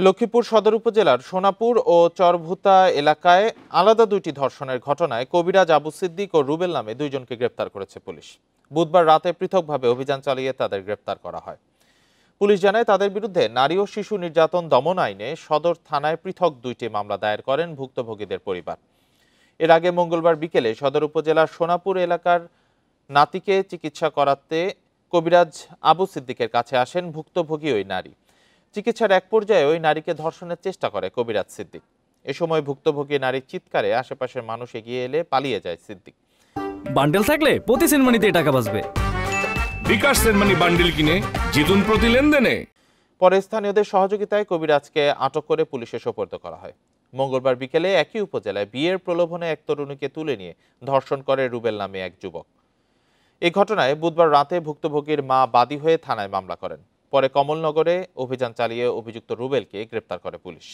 লক্ষ্মীপুর সদর উপজেলার সোনাপুর ও চরভুতা এলাকায় আলাদা দুইটি ধর্ষণের ঘটনায় কবিরাজ আবু সিদ্দিক ও রুবেল নামে দুইজনকে গ্রেপ্তার করেছে পুলিশ। বুধবার রাতে পৃথকভাবে অভিযান চালিয়ে তাদের গ্রেপ্তার করা হয়। পুলিশ জানায় তাদের বিরুদ্ধে নারী ও শিশু নির্যাতন দমন আইনে সদর থানায় পৃথক দুইটি মামলা দায়ের করেন ভুক্তভোগীদের পরিবার। এর আগে মঙ্গলবার বিকেলে সদর উপজেলার সোনাপুর এলাকার নাতিকে চিকিৎসা করাতে কবিরাজ আবু সিদ্দিকের কাছে আসেন ভুক্তভোগী ওই নারী। চিকিৎসার এক পর্যায়ে ওই নারীকে ধর্ষণের চেষ্টা করে কবিরাজ সিদ্দিক। এ সময় ভুক্তভোগী নারীর চিৎকারে আশেপাশের মানুষ এগিয়ে এলে পালিয়ে যায় সিদ্দিক। বান্ডেল থাকলে প্রতি সেনমানিতে টাকা বাঁচবে। বিকাশ সেনমানি বান্ডেল কিনে জিতুন প্রতি লেনদেনে। পরে স্থানীয়দের সহযোগিতায় কবিরাজকে আটক করে পুলিশে সোপর্দ করা হয়। মঙ্গলবার বিকেলে একই উপজেলায় বিয়ের প্রলোভনে এক তরুণীকে তুলে নিয়ে ধর্ষণ করে রুবেল নামে এক যুবক। এই ঘটনায় বুধবার রাতে ভুক্তভোগীর মা বাদী হয়ে থানায় মামলা করেন। পরে কমলনগরে অভিযান চালিয়ে অভিযুক্ত রুবেলকে গ্রেপ্তার করে পুলিশ।